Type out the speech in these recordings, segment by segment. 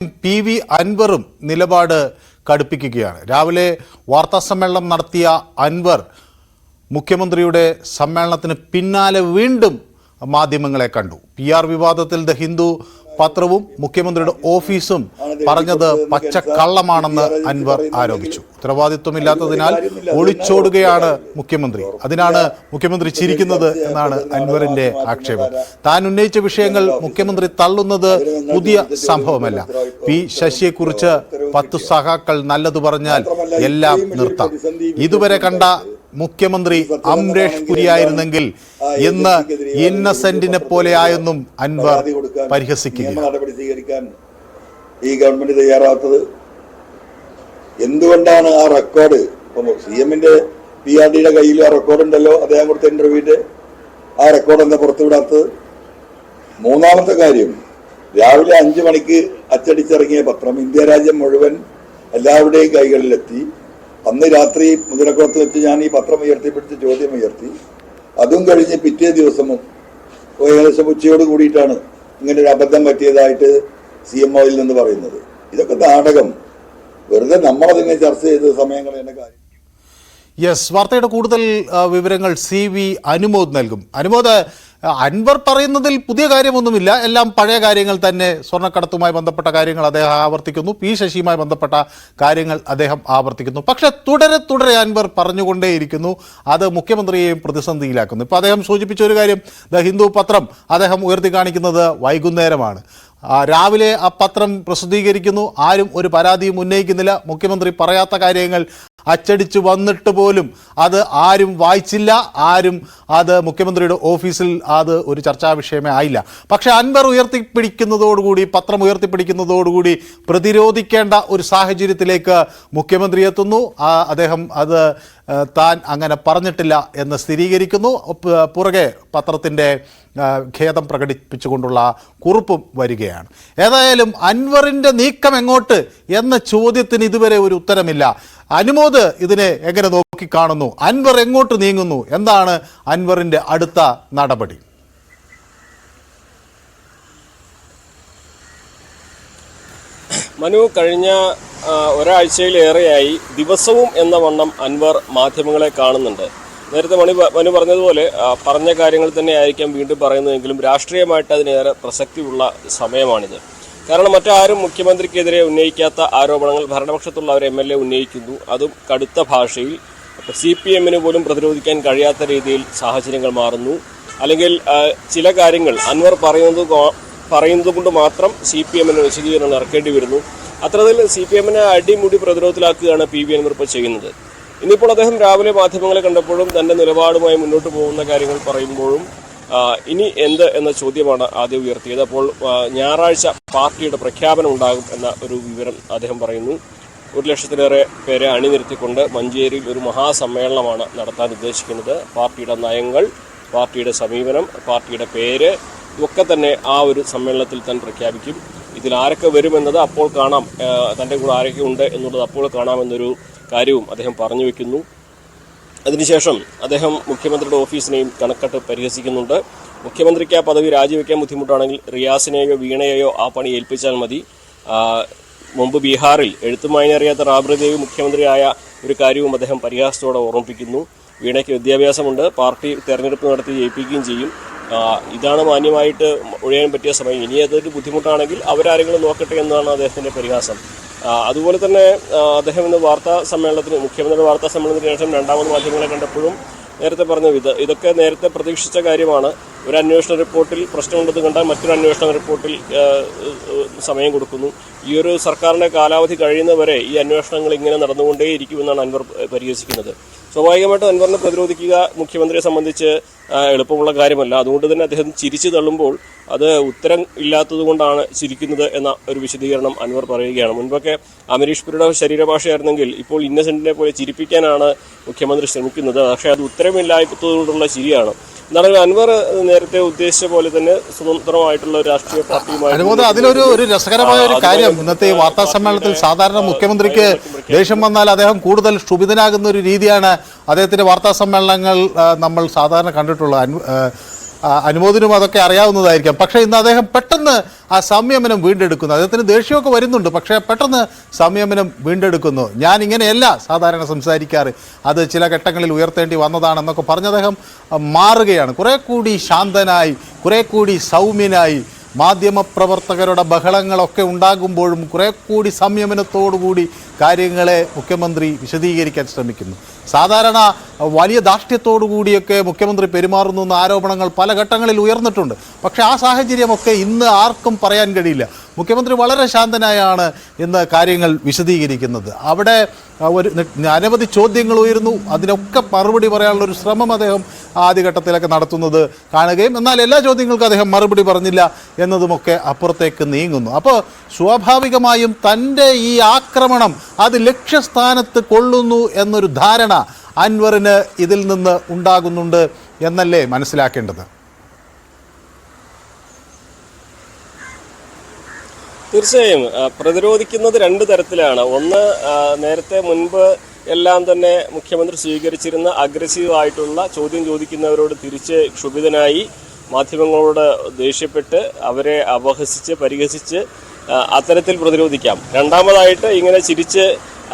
PV അൻവറും നിലപാട് കടുപ്പിക്കുകയാണ്. രാവിലെ വാർത്താസമ്മേളനം നടത്തിയ അൻവർ മുഖ്യമന്ത്രിയുടെ സമ്മേളനത്തിന് പിന്നാലെ വീണ്ടും മാധ്യമങ്ങളെ കണ്ടു. PR വിവാദത്തിൽ ദ ഹിന്ദു പത്രവും മുഖ്യമന്ത്രിയുടെ ഓഫീസും പറഞ്ഞത് പച്ചക്കള്ളമാണെന്ന് അൻവർ ആരോപിച്ചു. ഉത്തരവാദിത്വമില്ലാത്തതിനാൽ ഒളിച്ചോടുകയാണ് മുഖ്യമന്ത്രി, അതിനാണ് മുഖ്യമന്ത്രി ചിരിക്കുന്നത് എന്നാണ് അൻവറിന്റെ ആക്ഷേപം. താൻ ഉന്നയിച്ച വിഷയങ്ങൾ മുഖ്യമന്ത്രി തള്ളുന്നത് പുതിയ സംഭവമല്ല. P ശശിയെക്കുറിച്ച് 10 സഖാക്കൾ നല്ലത് പറഞ്ഞാൽ എല്ലാം നിർത്താം. ഇതുവരെ കണ്ട മുഖ്യമന്ത്രി അംബരീഷ് പുരിയായിരുന്നെങ്കിൽ ഇന്ന് ഇന്നസെന്റിനെ പോലെയായെന്നും അൻവർ പരിഹസിക്കുകയാണ്. നടപടി സ്വീകരിക്കാൻ ഈ ഗവൺമെന്റ് തയ്യാറാത്തത് എന്തുകൊണ്ടാണ്? ആ റെക്കോർഡ് CM-ന്റെ PRDയുടെ കയ്യിൽ ആ റെക്കോർഡ് ഉണ്ടല്ലോ, അദ്ദേഹം കൊടുത്ത ഇന്റർവ്യൂവിന്റെ ആ റെക്കോർഡ് എന്താ പുറത്തുവിടാത്തത്? മൂന്നാമത്തെ കാര്യം, രാവിലെ 5 മണിക്ക് അച്ചടിച്ചിറങ്ങിയ പത്രം ഇന്ത്യ രാജ്യം മുഴുവൻ എല്ലാവരുടെയും കൈകളിലെത്തി. അന്ന് രാത്രി മുതലക്കുളത്ത് വെച്ച് ഞാൻ ഈ പത്രം ഉയർത്തിപ്പിടിച്ച് ചോദ്യം ഉയർത്തി. അതും കഴിഞ്ഞ് പിറ്റേ ദിവസവും ഏകദേശം ഉച്ചയോട് കൂടിയിട്ടാണ് ഇങ്ങനെ ഒരു അബദ്ധം പറ്റിയതായിട്ട് CMOയിൽ നിന്ന് പറയുന്നത്. ഇതൊക്കെ നാടകം, വെറുതെ നമ്മളതിനെ ചർച്ച ചെയ്ത സമയങ്ങളുടെ കാര്യം. യെസ്, വാർത്തയുടെ കൂടുതൽ വിവരങ്ങൾ CV അനുമോദ് നൽകും. അനുമോദ്, അൻവർ പറയുന്നതിൽ പുതിയ കാര്യമൊന്നുമില്ല, എല്ലാം പഴയ കാര്യങ്ങൾ തന്നെ. സ്വർണ്ണക്കടത്തുമായി ബന്ധപ്പെട്ട കാര്യങ്ങൾ അദ്ദേഹം ആവർത്തിക്കുന്നു, P ശശിയുമായി ബന്ധപ്പെട്ട കാര്യങ്ങൾ അദ്ദേഹം ആവർത്തിക്കുന്നു. പക്ഷെ തുടരെ അൻവർ പറഞ്ഞുകൊണ്ടേയിരിക്കുന്നു. അത് മുഖ്യമന്ത്രിയെയും പ്രതിസന്ധിയിലാക്കുന്നു. ഇപ്പോൾ അദ്ദേഹം സൂചിപ്പിച്ച ഒരു കാര്യം, ദ ഹിന്ദു പത്രം അദ്ദേഹം ഉയർത്തി കാണിക്കുന്നത് വൈകുന്നേരമാണ്. രാവിലെ ആ പത്രം പ്രസിദ്ധീകരിക്കുന്നു, ആരും ഒരു പരാതിയും ഉന്നയിക്കുന്നില്ല. മുഖ്യമന്ത്രി പറയാത്ത കാര്യങ്ങൾ അച്ചടിച്ചു വന്നിട്ട് പോലും അത് ആരും വായിച്ചില്ല, ആരും അത് മുഖ്യമന്ത്രിയുടെ ഓഫീസിൽ അത് ഒരു ചർച്ചാ വിഷയമേ ആയില്ല. പക്ഷേ അൻവർ ഉയർത്തിപ്പിടിക്കുന്നതോടുകൂടി, പത്രം ഉയർത്തിപ്പിടിക്കുന്നതോടുകൂടി പ്രതിരോധിക്കേണ്ട ഒരു സാഹചര്യത്തിലേക്ക് മുഖ്യമന്ത്രി എത്തുന്നു. അദ്ദേഹം അത് താൻ അങ്ങനെ പറഞ്ഞിട്ടില്ല എന്ന് സ്ഥിരീകരിക്കുന്നു. പുറകെ പത്രത്തിൻ്റെ ഖേദം പ്രകടിപ്പിച്ചുകൊണ്ടുള്ള കുറിപ്പും വരികയാണ്. ഏതായാലും അൻവറിൻ്റെ നീക്കം എങ്ങോട്ട് എന്ന ചോദ്യത്തിന് ഇതുവരെ ഒരു ഉത്തരമില്ല. അനുമോദ് ഇതിനെ എങ്ങനെ നോക്കിക്കാണുന്നു? അൻവർ എങ്ങോട്ട് നീങ്ങുന്നു? എന്താണ് അൻവറിൻ്റെ അടുത്ത നടപടി? മനു, കഴിഞ്ഞ ഒരാഴ്ചയിലേറെയായി ദിവസവും എന്ന വണ്ണം അൻവർ മാധ്യമങ്ങളെ കാണുന്നുണ്ട്. നേരത്തെ മനു പറഞ്ഞതുപോലെ പറഞ്ഞ കാര്യങ്ങൾ തന്നെ ആയിരിക്കാം വീണ്ടും പറയുന്നതെങ്കിലും രാഷ്ട്രീയമായിട്ട് അതിനേറെ പ്രസക്തിയുള്ള സമയമാണിത്. കാരണം മറ്റാരും മുഖ്യമന്ത്രിക്കെതിരെ ഉന്നയിക്കാത്ത ആരോപണങ്ങൾ ഭരണപക്ഷത്തുള്ള ഒരു MLA ഉന്നയിക്കുന്നു. അതും കടുത്ത ഭാഷയിൽ. CPM-ന് പോലും പ്രതിരോധിക്കാൻ കഴിയാത്ത രീതിയിൽ സാഹചര്യങ്ങൾ മാറുന്നു. അല്ലെങ്കിൽ ചില കാര്യങ്ങൾ അൻവർ പറയുന്നത് കൊണ്ട് മാത്രം CPM-ന് വിശദീകരണം ഇറക്കേണ്ടി വരുന്നു. അത്തരത്തിൽ CPM-നെ അടിമുടി പ്രതിരോധത്തിലാക്കുകയാണ് PV അൻവർ ഇപ്പോൾ ചെയ്യുന്നത്. ഇന്നിപ്പോൾ അദ്ദേഹം രാവിലെ മാധ്യമങ്ങളെ കണ്ടപ്പോഴും തന്റെ നിലപാടുമായി മുന്നോട്ട് പോകുന്ന കാര്യങ്ങൾ പറയുമ്പോഴും ഇനി എന്ത് എന്ന ചോദ്യമാണ് ആദ്യം ഉയർത്തിയത്. അപ്പോൾ ഞായറാഴ്ച പാർട്ടിയുടെ പ്രഖ്യാപനം ഉണ്ടാകും എന്ന ഒരു വിവരം അദ്ദേഹം പറയുന്നു. 1,00,000-ലേറെ പേരെ അണിനിരത്തിക്കൊണ്ട് മഞ്ചേരിയിൽ ഒരു മഹാസമ്മേളനമാണ് നടത്താൻ ഉദ്ദേശിക്കുന്നത്. പാർട്ടിയുടെ നയങ്ങൾ, പാർട്ടിയുടെ സമീപനം, പാർട്ടിയുടെ പേര് ഇതൊക്കെ തന്നെ ആ ഒരു സമ്മേളനത്തിൽ തന്നെ പ്രഖ്യാപിക്കും. ഇതിൽ ആരൊക്കെ വരുമെന്നത് അപ്പോൾ കാണാം, തൻ്റെ കൂടെ ആരൊക്കെ ഉണ്ട് എന്നുള്ളത് അപ്പോൾ കാണാമെന്നൊരു കാര്യവും അദ്ദേഹം പറഞ്ഞു വെക്കുന്നു. അതിനുശേഷം അദ്ദേഹം മുഖ്യമന്ത്രിയുടെ ഓഫീസിനെയും കണക്കട്ട് പരിഹസിക്കുന്നുണ്ട്. മുഖ്യമന്ത്രിക്ക് ആ പദവി രാജിവെക്കാൻ ബുദ്ധിമുട്ടാണെങ്കിൽ റിയാസിനെയോ വീണയെയോ ആ പണി ഏൽപ്പിച്ചാൽ മതി. മുമ്പ് ബീഹാറിൽ എഴുത്തും വായനയറിയാത്ത റാബ്രി ദേവി മുഖ്യമന്ത്രിയായ ഒരു കാര്യവും അദ്ദേഹം പരിഹാസത്തോടെ ഓർമ്മിപ്പിക്കുന്നു. വീണയ്ക്ക് വിദ്യാഭ്യാസമുണ്ട്, പാർട്ടി തെരഞ്ഞെടുപ്പ് നടത്തി ജയിപ്പിക്കുകയും ചെയ്യും. ഇതാണ് മാന്യമായിട്ട് ഒഴിയാൻ പറ്റിയ സമയം. ഇനി അതൊരു ബുദ്ധിമുട്ടാണെങ്കിൽ അവരാരെങ്കിലും നോക്കട്ടെ എന്നാണ് അദ്ദേഹത്തിൻ്റെ പരിഹാസം. അതുപോലെ തന്നെ അദ്ദേഹം ഇന്ന് മുഖ്യമന്ത്രിയുടെ വാർത്താ സമ്മേളനത്തിന് ശേഷം രണ്ടാമത് മാധ്യമങ്ങളെ കണ്ടപ്പോഴും നേരത്തെ പറഞ്ഞു, ഇതൊക്കെ നേരത്തെ പ്രതീക്ഷിച്ച കാര്യമാണ്. ഒരു അന്വേഷണ റിപ്പോർട്ടിൽ പ്രശ്നമുണ്ടെന്ന് കണ്ടാൽ മറ്റൊരു അന്വേഷണ റിപ്പോർട്ടിൽ സമയം കൊടുക്കുന്നു. ഈ ഒരു സർക്കാരിൻ്റെ കാലാവധി കഴിയുന്നവരെ ഈ അന്വേഷണങ്ങൾ ഇങ്ങനെ നടന്നുകൊണ്ടേയിരിക്കുമെന്നാണ് അൻവർ പരിഹസിക്കുന്നത്. സ്വാഭാവികമായിട്ടും അൻവറിനെ പ്രതിരോധിക്കുക മുഖ്യമന്ത്രിയെ സംബന്ധിച്ച് എളുപ്പമുള്ള കാര്യമല്ല. അതുകൊണ്ട് തന്നെ അദ്ദേഹം ചിരിച്ചു തള്ളുമ്പോൾ അത് ഉത്തരം ഇല്ലാത്തതുകൊണ്ടാണ് ചിരിക്കുന്നത് എന്ന ഒരു വിശദീകരണം അൻവർ പറയുകയാണ്. മുൻപൊക്കെ അമരീഷ് പുരിയുടെ ശരീരഭാഷയായിരുന്നെങ്കിൽ ഇപ്പോൾ ഇന്നസെന്റിനെ പോലെ ചിരിപ്പിക്കാനാണ് മുഖ്യമന്ത്രി ശ്രമിക്കുന്നത്. പക്ഷേ അത് ഉത്തരമില്ലാത്തതുകൊണ്ടുള്ള ചിരിയാണ്. എന്നാൽ അൻവർ നേരത്തെ ഉദ്ദേശിച്ച പോലെ തന്നെ സ്വതന്ത്രമായിട്ടുള്ള രാഷ്ട്രീയ പാർട്ടിയുമായി അതിലൊരു രസകരമായ ഒരു കാര്യം, ഇന്നത്തെ വാർത്താ സമ്മേളനത്തിൽ സാധാരണ മുഖ്യമന്ത്രിക്ക് ദേഷ്യം വന്നാൽ അദ്ദേഹം കൂടുതൽ ക്ഷുഭിതനാകുന്ന ഒരു രീതിയാണ് അദ്ദേഹത്തിന്റെ വാർത്താ സമ്മേളനങ്ങൾ നമ്മൾ സാധാരണ കണ്ടിട്ടുള്ളത്. അനുമോദനും അതൊക്കെ അറിയാവുന്നതായിരിക്കാം. പക്ഷേ ഇന്ന് അദ്ദേഹം പെട്ടെന്ന് ആ സംയമനം വീണ്ടെടുക്കുന്നു. അദ്ദേഹത്തിന് ദേഷ്യമൊക്കെ വരുന്നുണ്ട്, പക്ഷേ പെട്ടെന്ന് സംയമനം വീണ്ടെടുക്കുന്നു. ഞാൻ ഇങ്ങനെയല്ല സാധാരണ സംസാരിക്കാറ്, അത് ചില ഘട്ടങ്ങളിൽ ഉയർത്തേണ്ടി വന്നതാണെന്നൊക്കെ പറഞ്ഞ് അദ്ദേഹം മാറുകയാണ്. കുറേ കൂടി ശാന്തനായി, കുറേ കൂടി സൗമ്യനായി. മാധ്യമപ്രവർത്തകരുടെ ബഹളങ്ങളൊക്കെ ഉണ്ടാകുമ്പോഴും കുറേ കൂടി സംയമനത്തോടുകൂടി കാര്യങ്ങളെ മുഖ്യമന്ത്രി വിശദീകരിക്കാൻ ശ്രമിക്കുന്നു. സാധാരണ വലിയ ധാർഷ്ട്യത്തോടു കൂടിയൊക്കെ മുഖ്യമന്ത്രി പെരുമാറുന്നു എന്ന ആരോപണങ്ങൾ പല ഘട്ടങ്ങളിൽ ഉയർന്നിട്ടുണ്ട്. പക്ഷേ ആ സാഹചര്യമൊക്കെ ഇന്ന് ആർക്കും പറയാൻ കഴിയില്ല. മുഖ്യമന്ത്രി വളരെ ശാന്തനായാണ് ഇന്ന് കാര്യങ്ങൾ വിശദീകരിക്കുന്നത്. അവിടെ അനവധി ചോദ്യങ്ങൾ ഉയരുന്നു, അതിനൊക്കെ മറുപടി പറയാനുള്ള ഒരു ശ്രമം അദ്ദേഹം ആദ്യഘട്ടത്തിലൊക്കെ നടത്തുന്നത് കാണുകയും, എന്നാൽ എല്ലാ ചോദ്യങ്ങൾക്കും അദ്ദേഹം മറുപടി പറഞ്ഞില്ല എന്നതുമൊക്കെ അപ്പുറത്തേക്ക് നീങ്ങുന്നു. അപ്പോൾ സ്വാഭാവികമായും തൻ്റെ ഈ ആക്രമണം അത് ലക്ഷ്യസ്ഥാനത്ത് കൊള്ളുന്നു എന്നൊരു ധാരണ അൻവറിന് ഇതിൽ നിന്ന് ഉണ്ടാകുന്നുണ്ട് എന്നല്ലേ മനസ്സിലാക്കേണ്ടത്? തീർച്ചയായും പ്രതിരോധിക്കുന്നത് രണ്ട് തരത്തിലാണ്. ഒന്ന്, നേരത്തെ മുൻപ് എല്ലാം തന്നെ മുഖ്യമന്ത്രി സ്വീകരിച്ചിരുന്ന അഗ്രസീവായിട്ടുള്ള ചോദ്യം ചോദിക്കുന്നവരോട് തിരിച്ച് ക്ഷുഭിതനായി മാധ്യമങ്ങളോട് ദേഷ്യപ്പെട്ട് അവരെ അപഹസിച്ച് പരിഹസിച്ച് അത്തരത്തിൽ പ്രതിരോധിക്കാം. രണ്ടാമതായിട്ട് ഇങ്ങനെ ചിരിച്ച്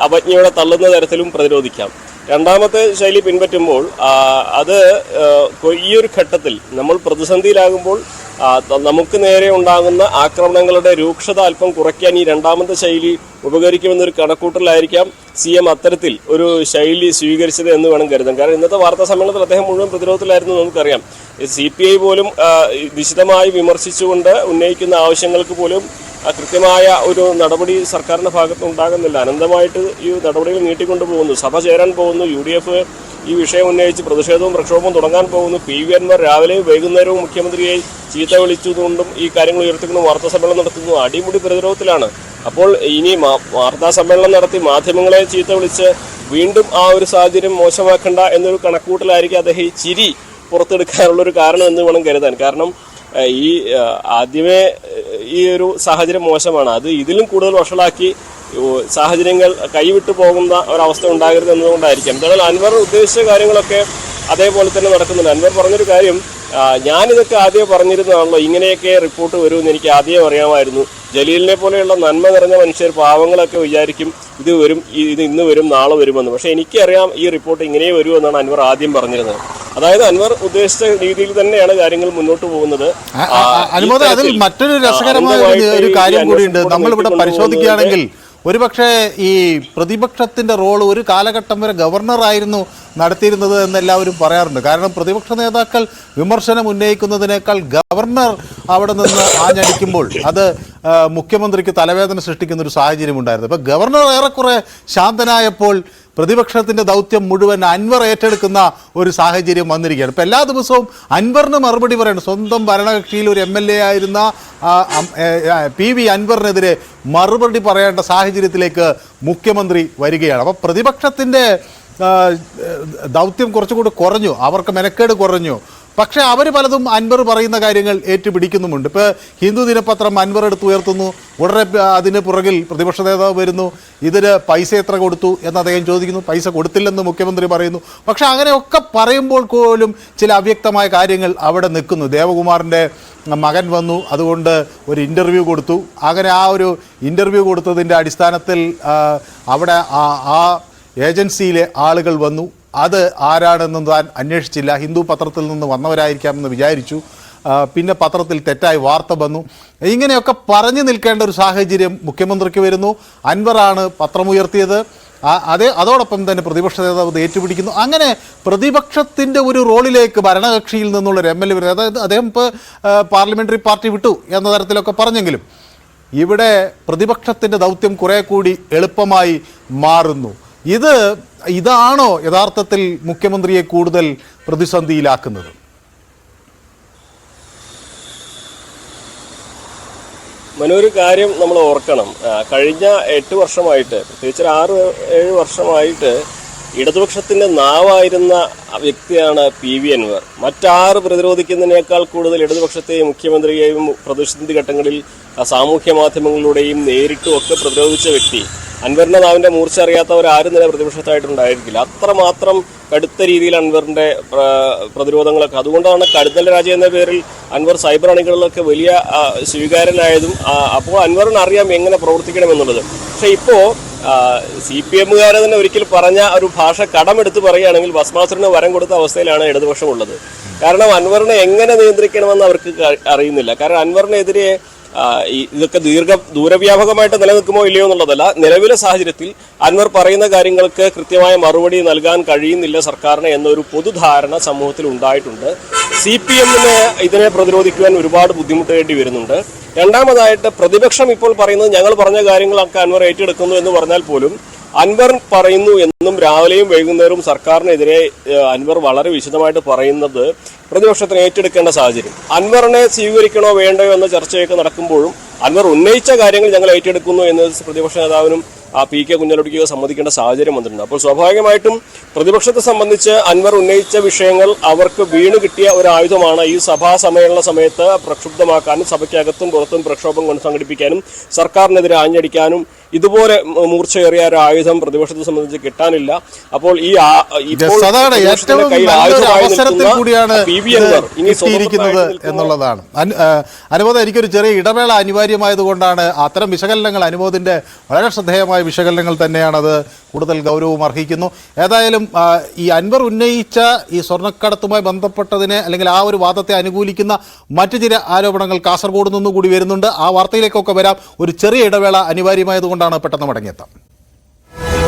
അപജ്ഞയോടെ തള്ളുന്ന തരത്തിലും പ്രതിരോധിക്കാം. രണ്ടാമത്തെ ശൈലി പിൻപറ്റുമ്പോൾ അത് ഈ ഒരു ഘട്ടത്തിൽ നമ്മൾ പ്രതിസന്ധിയിലാകുമ്പോൾ നമുക്ക് നേരെ ഉണ്ടാകുന്ന ആക്രമണങ്ങളുടെ രൂക്ഷത അല്പം കുറയ്ക്കാൻ ഈ രണ്ടാമത്തെ ശൈലി ഉപകരിക്കുമെന്നൊരു കണക്കൂട്ടലായിരിക്കാം CM അത്തരത്തിൽ ഒരു ശൈലി സ്വീകരിച്ചത് എന്ന് വേണം കരുതാൻ. കാരണം ഇന്നത്തെ വാർത്താ സമ്മേളനത്തിൽ അദ്ദേഹം മുഴുവൻ പ്രതിരോധത്തിലായിരുന്നു നമുക്കറിയാം. CPI പോലും നിശിതമായി വിമർശിച്ചുകൊണ്ട് ഉന്നയിക്കുന്ന ആവശ്യങ്ങൾക്ക് പോലും കൃത്യമായ ഒരു നടപടി സർക്കാരിൻ്റെ ഭാഗത്ത് ഉണ്ടാകുന്നില്ല. അനന്തമായിട്ട് ഈ നടപടികൾ നീട്ടിക്കൊണ്ടുപോകുന്നു. സഭ ചേരാൻ പോകുന്നു. UDF ഈ വിഷയം ഉന്നയിച്ച് പ്രതിഷേധവും പ്രക്ഷോഭവും തുടങ്ങാൻ പോകുന്നു. PV അൻവർ രാവിലെയും വൈകുന്നേരവും മുഖ്യമന്ത്രിയെ ചീത്ത വിളിച്ചതുകൊണ്ടും ഈ കാര്യങ്ങൾ ഉയർത്തിക്കൊണ്ട് വാർത്താ സമ്മേളനം നടത്തുന്നു. അടിമുടി പ്രതിരോധത്തിലാണ്. അപ്പോൾ ഇനി വാർത്താ സമ്മേളനം നടത്തി മാധ്യമങ്ങളെ ചീത്ത വിളിച്ച് വീണ്ടും ആ ഒരു സാഹചര്യം മോശമാക്കണ്ട എന്നൊരു കണക്കൂട്ടലായിരിക്കും അദ്ദേഹം ഈ ചിരി പുറത്തെടുക്കാനുള്ളൊരു കാരണം എന്ന് വേണം കരുതാൻ. കാരണം ഈ ആദ്യമേ ഈ ഒരു സാഹചര്യം മോശമാണ്, അത് ഇതിലും കൂടുതൽ വഷളാക്കി സാഹചര്യങ്ങൾ കൈവിട്ടു പോകുന്ന ഒരവസ്ഥ ഉണ്ടാകരുത് എന്നതുകൊണ്ടായിരിക്കും. എന്തായാലും അൻവർ ഉദ്ദേശിച്ച കാര്യങ്ങളൊക്കെ അതേപോലെ തന്നെ നടക്കുന്നുണ്ട്. അൻവർ പറഞ്ഞൊരു കാര്യം, ഞാനിതൊക്കെ ആദ്യം പറഞ്ഞിരുന്നതാണല്ലോ, ഇങ്ങനെയൊക്കെ റിപ്പോർട്ട് വരുമെന്ന് എനിക്ക് ആദ്യം അറിയാമായിരുന്നു. ജലീലിനെ പോലെയുള്ള നന്മ നിറഞ്ഞ മനുഷ്യർ, പാവങ്ങളൊക്കെ വിചാരിക്കും ഇത് വരും, ഇത് ഇന്ന് വരും, നാളെ വരുമെന്ന്. പക്ഷേ എനിക്കറിയാം ഈ റിപ്പോർട്ട് ഇങ്ങനെ വരുമെന്നാണ് അൻവർ ആദ്യം പറഞ്ഞിരുന്നത്. അതായത് അൻവർ ഉദ്ദേശിച്ച രീതിയിൽ തന്നെയാണ് കാര്യങ്ങൾ മുന്നോട്ട് പോകുന്നത്. അതിൽ മറ്റൊരു രസകരമായ ഒരു കാര്യം കൂടിയുണ്ട്. നമ്മളിവിടെ പരിശോധിക്കുകയാണെങ്കിൽ ഒരുപക്ഷെ ഈ പ്രതിപക്ഷത്തിൻ്റെ റോൾ ഒരു കാലഘട്ടം വരെ ഗവർണറായിരുന്നു നടത്തിയിരുന്നത് എന്നെല്ലാവരും പറയാറുണ്ട്. കാരണം പ്രതിപക്ഷ നേതാക്കൾ വിമർശനം ഉന്നയിക്കുന്നതിനേക്കാൾ ഗവർണർ അവിടെ നിന്ന് ആഞ്ഞടിക്കുമ്പോൾ അത് മുഖ്യമന്ത്രിക്ക് തലവേദന സൃഷ്ടിക്കുന്ന ഒരു സാഹചര്യം ഉണ്ടായിരുന്നു. അപ്പോൾ ഗവർണർ ഏറെക്കുറെ ശാന്തനായപ്പോൾ പ്രതിപക്ഷത്തിൻ്റെ ദൗത്യം മുഴുവൻ അൻവർ ഏറ്റെടുക്കുന്ന ഒരു സാഹചര്യം വന്നിരിക്കുകയാണ്. ഇപ്പോൾ എല്ലാ ദിവസവും അൻവറിന് മറുപടി പറയണം. സ്വന്തം ഭരണകക്ഷിയിൽ ഒരു MLA ആയിരുന്ന PV അൻവറിനെതിരെ മറുപടി പറയേണ്ട സാഹചര്യത്തിലേക്ക് മുഖ്യമന്ത്രി വരികയാണ്. അപ്പോൾ പ്രതിപക്ഷത്തിൻ്റെ ദൗത്യം കുറച്ചുകൂടി കുറഞ്ഞു, അവർക്ക് മെനക്കേട് കുറഞ്ഞു. പക്ഷേ അവർ പലതും അൻവർ പറയുന്ന കാര്യങ്ങൾ ഏറ്റുപിടിക്കുന്നുമുണ്ട്. ഇപ്പോൾ ഹിന്ദു ദിനപത്രം അൻവർ എടുത്ത് ഉയർത്തുന്നു, ഉടനെ അതിന് പുറകിൽ പ്രതിപക്ഷ നേതാവ് വരുന്നു, ഇതിന് പൈസ എത്ര കൊടുത്തു എന്ന് അദ്ദേഹം ചോദിക്കുന്നു, പൈസ കൊടുത്തില്ലെന്ന് മുഖ്യമന്ത്രി പറയുന്നു. പക്ഷേ അങ്ങനെയൊക്കെ പറയുമ്പോൾ പോലും ചില അവ്യക്തമായ കാര്യങ്ങൾ അവിടെ നിൽക്കുന്നു. ദേവകുമാറിൻ്റെ മകൻ വന്നു, അതുകൊണ്ട് ഒരു ഇൻ്റർവ്യൂ കൊടുത്തു. അങ്ങനെ ആ ഒരു ഇൻ്റർവ്യൂ കൊടുത്തതിൻ്റെ അടിസ്ഥാനത്തിൽ അവിടെ ആ ഏജൻസിയിലെ ആളുകൾ വന്നു. അത് ആരാണെന്നും താൻ അന്വേഷിച്ചില്ല, ഹിന്ദു പത്രത്തിൽ നിന്ന് വന്നവരായിരിക്കാമെന്ന് വിചാരിച്ചു. പിന്നെ പത്രത്തിൽ തെറ്റായി വാർത്ത വന്നു. ഇങ്ങനെയൊക്കെ പറഞ്ഞു നിൽക്കേണ്ട ഒരു സാഹചര്യം മുഖ്യമന്ത്രിക്ക് വരുന്നു. അൻവറാണ് പത്രമുയർത്തിയത്. അതോടൊപ്പം തന്നെ പ്രതിപക്ഷ നേതാവ് ഏറ്റുപിടിക്കുന്നു. അങ്ങനെ പ്രതിപക്ഷത്തിൻ്റെ ഒരു റോളിലേക്ക് ഭരണകക്ഷിയിൽ നിന്നുള്ളൊരു MLA വരുന്നത്. അതായത് അദ്ദേഹം ഇപ്പോൾ പാർലമെൻ്ററി പാർട്ടി വിട്ടു എന്ന തരത്തിലൊക്കെ പറഞ്ഞെങ്കിലും ഇവിടെ പ്രതിപക്ഷത്തിൻ്റെ ദൗത്യം കുറേ കൂടി എളുപ്പമായി മാറുന്നു. ഇതാണോ യഥാർത്ഥത്തിൽ മുഖ്യമന്ത്രിയെ കൂടുതൽ പ്രതിസന്ധിയിലാക്കുന്നത്? മനൊരു കാര്യം നമ്മൾ ഓർക്കണം, കഴിഞ്ഞ 8 വർഷമായിട്ട്, പ്രത്യേകിച്ച് 6-7 വർഷമായിട്ട് ഇടതുപക്ഷത്തിൻ്റെ നാവായിരുന്ന വ്യക്തിയാണ് PV അൻവർ. മറ്റാറ് പ്രതിരോധിക്കുന്നതിനേക്കാൾ കൂടുതൽ ഇടതുപക്ഷത്തെയും മുഖ്യമന്ത്രിയെയും പ്രതിസന്ധി ഘട്ടങ്ങളിൽ സാമൂഹ്യ മാധ്യമങ്ങളിലൂടെയും നേരിട്ടും ഒക്കെ പ്രതിരോധിച്ച വ്യക്തി. അൻവറിന്റെ നാവിന്റെ മൂർച്ച അറിയാത്തവരാരും തന്നെ പ്രതിപക്ഷത്തായിട്ടുണ്ടായിരിക്കില്ല. അത്രമാത്രം കടുത്ത രീതിയിൽ അൻവറിന്റെ പ്രതിരോധങ്ങളൊക്കെ, അതുകൊണ്ടാണ് കടുത്തൽ രാജ എന്ന പേരിൽ അൻവർ സൈബർ അണികളിലൊക്കെ വലിയ സ്വീകാര്യനായതും. അപ്പോൾ അൻവറിന് അറിയാം എങ്ങനെ പ്രവർത്തിക്കണമെന്നുള്ളത്. പക്ഷെ ഇപ്പോ CPM-കാരെ തന്നെ ഒരിക്കൽ പറഞ്ഞ ഒരു ഭാഷ കടമെടുത്ത് പറയുകയാണെങ്കിൽ ഭസ്മാസുരന് വരം കൊടുത്ത അവസ്ഥയിലാണ് ഇടതുപക്ഷം ഉള്ളത്. കാരണം അൻവറിനെ എങ്ങനെ നിയന്ത്രിക്കണമെന്ന് അവർക്ക് അറിയുന്നില്ല. കാരണം അൻവറിനെതിരെ ഇതൊക്കെ ദൂരവ്യാപകമായിട്ട് നിലനിൽക്കുമോ ഇല്ലയോ എന്നുള്ളതല്ല, നിലവിലെ സാഹചര്യത്തിൽ അൻവർ പറയുന്ന കാര്യങ്ങൾക്ക് കൃത്യമായ മറുപടി നൽകാൻ കഴിയുന്നില്ല സർക്കാരിന് എന്നൊരു പൊതുധാരണ സമൂഹത്തിൽ ഉണ്ടായിട്ടുണ്ട്. CPM-ന് ഇതിനെ പ്രതിരോധിക്കുവാൻ ഒരുപാട് ബുദ്ധിമുട്ടേണ്ടി വരുന്നുണ്ട്. രണ്ടാമതായിട്ട് പ്രതിപക്ഷം ഇപ്പോൾ പറയുന്നത് ഞങ്ങൾ പറഞ്ഞ കാര്യങ്ങളൊക്കെ അൻവർ ഏറ്റെടുക്കുന്നു എന്ന് പറഞ്ഞാൽ പോലും അൻവർ പറയുന്നു എന്നും രാവിലെയും വൈകുന്നേരവും സർക്കാരിനെതിരെ അൻവർ വളരെ വിശദമായിട്ട് പറയുന്നത് പ്രതിപക്ഷത്തിന് ഏറ്റെടുക്കേണ്ട സാഹചര്യം. അൻവറിനെ സ്വീകരിക്കണോ വേണ്ടയോ എന്ന ചർച്ചയൊക്കെ നടക്കുമ്പോഴും അൻവർ ഉന്നയിച്ച കാര്യങ്ങൾ ഞങ്ങൾ ഏറ്റെടുക്കുന്നു എന്ന് പ്രതിപക്ഷ നേതാവിനും PK കുഞ്ഞാലിക്കുട്ടിക്ക് സമ്മതിക്കേണ്ട സാഹചര്യം വന്നിട്ടുണ്ട്. അപ്പോൾ സ്വാഭാവികമായിട്ടും പ്രതിപക്ഷത്തെ സംബന്ധിച്ച് അൻവർ ഉന്നയിച്ച വിഷയങ്ങൾ അവർക്ക് വീണ് കിട്ടിയ ഒരു ആയുധമാണ്. ഈ സഭാ സമ്മേളന സമയത്ത് പ്രക്ഷുബ്ധമാക്കാനും സഭയ്ക്കകത്തും പുറത്തും പ്രക്ഷോഭം സംഘടിപ്പിക്കാനും സർക്കാരിനെതിരെ ആഞ്ഞടിക്കാനും ഇതുപോലെ മൂർച്ചയേറിയ ഒരു ആയുധം പ്രതിപക്ഷത്തെ സംബന്ധിച്ച് കിട്ടാനില്ല. അപ്പോൾ ഈ എന്നുള്ളതാണ്. അനുമോദ്, എനിക്കൊരു ചെറിയ ഇടവേള അനിവാര്യമായതുകൊണ്ടാണ് അത്തരം വിശകലനങ്ങൾ, അനുമോദിന്റെ വളരെ ശ്രദ്ധേയമായ വിശകലനങ്ങൾ തന്നെയാണ്, അത് കൂടുതൽ ഗൗരവം അർഹിക്കുന്നു. ഏതായാലും ഈ അൻവർ ഉന്നയിച്ച ഈ സ്വർണ്ണക്കടത്തുമായി ബന്ധപ്പെട്ടതിനെ അല്ലെങ്കിൽ ആ ഒരു വാദത്തെ അനുകൂലിക്കുന്ന മറ്റു ചില ആരോപണങ്ങൾ കാസർഗോഡ് നിന്നുകൂടി വരുന്നുണ്ട്. ആ വാർത്തയിലേക്കൊക്കെ വരാം. ഒരു ചെറിയ ഇടവേള അനിവാര്യമായതുകൊണ്ടാണ് പെട്ടെന്ന് മടങ്ങിയെത്താം.